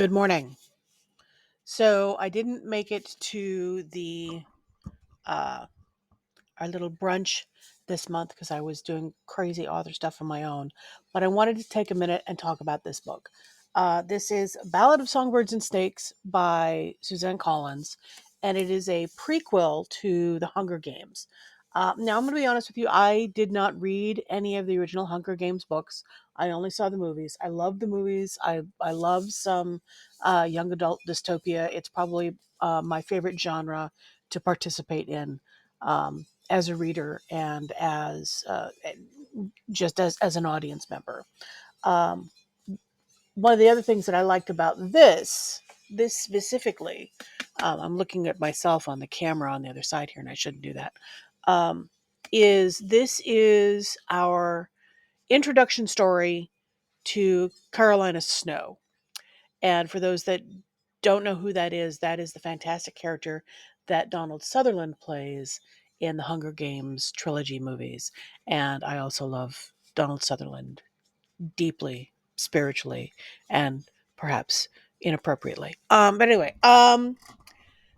Good morning. So I didn't make it to the uh, our little brunch this month because I was doing crazy author stuff on my own. But I wanted to take a minute and talk about this book. This is Ballad of Songbirds and Snakes by Suzanne Collins, and it is a prequel to The Hunger Games. Now, I'm going to be honest with you, I did not read any of the original Hunger Games books. I only saw the movies. I love the movies. I love some young adult dystopia. It's probably my favorite genre to participate in. As a reader and as just as an audience member. Um, One of the other things that I liked about this specifically, I'm looking at myself on the camera on the other side here, and I shouldn't do that. Um, is this is our introduction story to Carolina Snow, and for those that don't know who that is the fantastic character that Donald Sutherland plays in the Hunger Games trilogy movies. And I also love Donald Sutherland deeply, spiritually, and perhaps inappropriately. But anyway,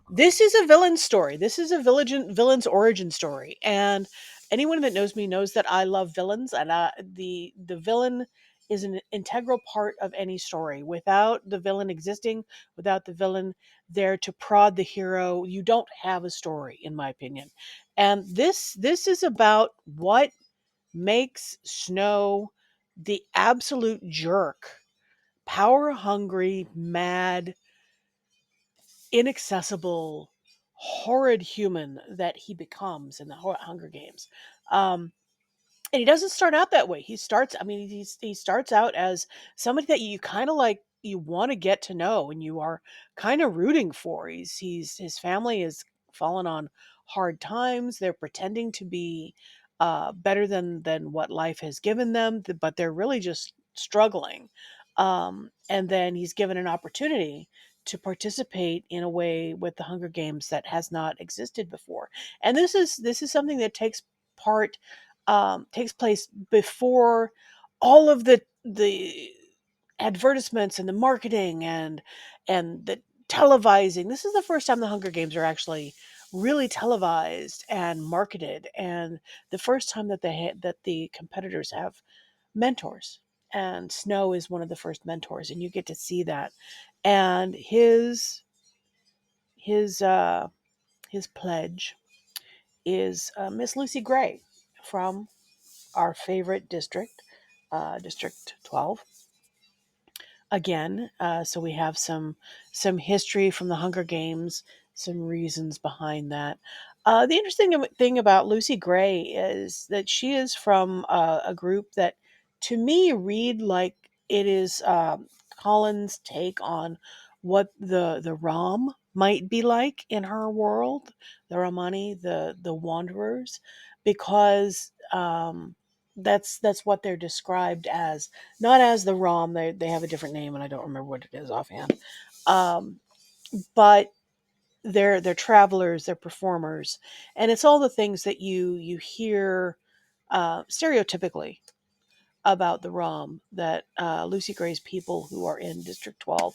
this is a villain story. This is a villain's origin story, and anyone that knows me knows that I love villains, and the villain is an integral part of any story. Without the villain existing, without the villain there to prod the hero, you don't have a story, in my opinion. And this is about what makes Snow the absolute jerk, power hungry, mad, inaccessible, horrid human that he becomes in the Hunger Games. Um, and he doesn't start out that way. He starts out as somebody that you kind of like, you want to get to know and you are kind of rooting for. His family is fallen on hard times. They're pretending to be better than what life has given them, but they're really just struggling. And then he's given an opportunity to participate in a way with the Hunger Games that has not existed before. And this is something that takes place before all of the advertisements and the marketing and the televising. This is the first time the Hunger Games are actually really televised and marketed, and the first time that that the competitors have mentors. And Snow is one of the first mentors, and you get to see that. And his uh, his pledge is Miss Lucy Gray from our favorite district, District 12. Again, so we have some history from the Hunger Games, some reasons behind that. The interesting thing about Lucy Gray is that she is from a group that, to me, read like it is Colin's take on what the Rom might be like in her world, the Romani, the Wanderers, because that's what they're described as, not as the Rom. They have a different name, and I don't remember what it is offhand. Um, but they're travelers, they're performers, and it's all the things that you hear stereotypically about the Rom that Lucy Gray's people who are in District 12,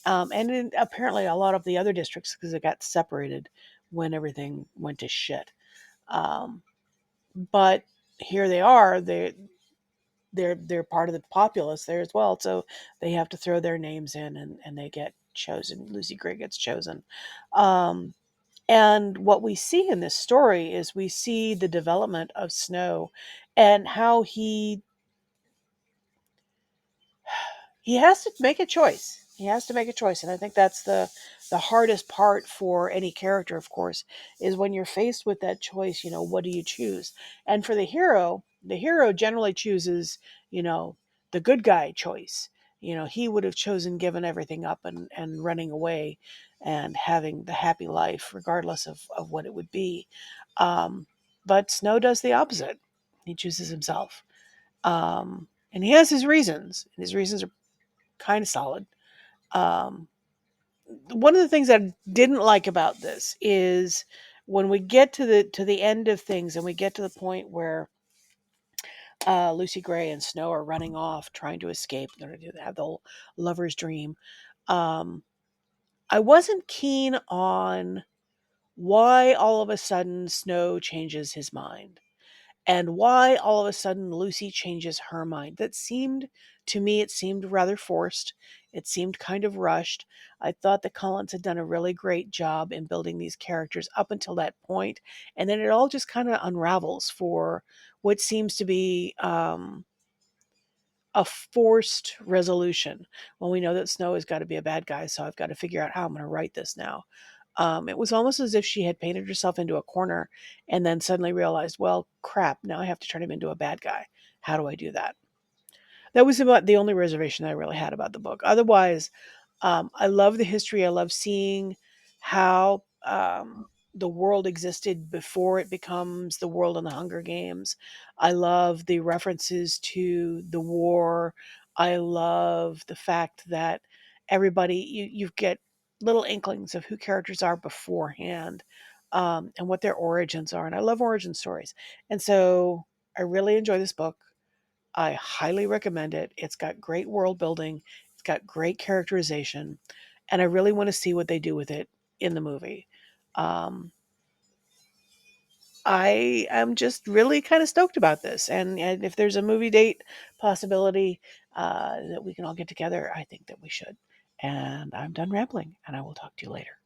apparently a lot of the other districts because it got separated when everything went to shit. Um, but here they are. They're part of the populace there as well, so they have to throw their names in, and they get chosen. Lucy Gray gets chosen. Um, and what we see in this story is we see the development of Snow and how he has to make a choice. He has to make a choice, and I think that's the hardest part for any character, of course, is when you're faced with that choice. What do you choose? And for the hero generally chooses, the good guy choice. He would have chosen giving everything up and running away and having the happy life, regardless of what it would be. Um, but Snow does the opposite. He chooses himself. And he has his reasons. And his reasons are kind of solid. Um, One of the things I didn't like about this is when we get to the end of things and we get to the point where Lucy Gray and Snow are running off trying to escape. They're going to have the whole lover's dream. Um, I wasn't keen on why all of a sudden Snow changes his mind and why all of a sudden Lucy changes her mind. That seemed to me, it seemed rather forced. It seemed kind of rushed. I thought that Collins had done a really great job in building these characters up until that point, and then it all just kind of unravels for what seems to be a forced resolution when we know that Snow has got to be a bad guy. So I've got to figure out how I'm going to write this now. It was almost as if she had painted herself into a corner and then suddenly realized, well, crap, now I have to turn him into a bad guy. How do I do that? That was about the only reservation I really had about the book. Otherwise, I love the history. I love seeing how the world existed before it becomes the world in the Hunger Games. I love the references to the war. I love the fact that everybody, you get little inklings of who characters are beforehand, and what their origins are. And I love origin stories. And so I really enjoy this book. I highly recommend it. It's got great world building, it's got great characterization, and I really want to see what they do with it in the movie. Um, I am just really kind of stoked about this, and if there's a movie date possibility that we can all get together, I think that we should. And I'm done rambling, and I will talk to you later.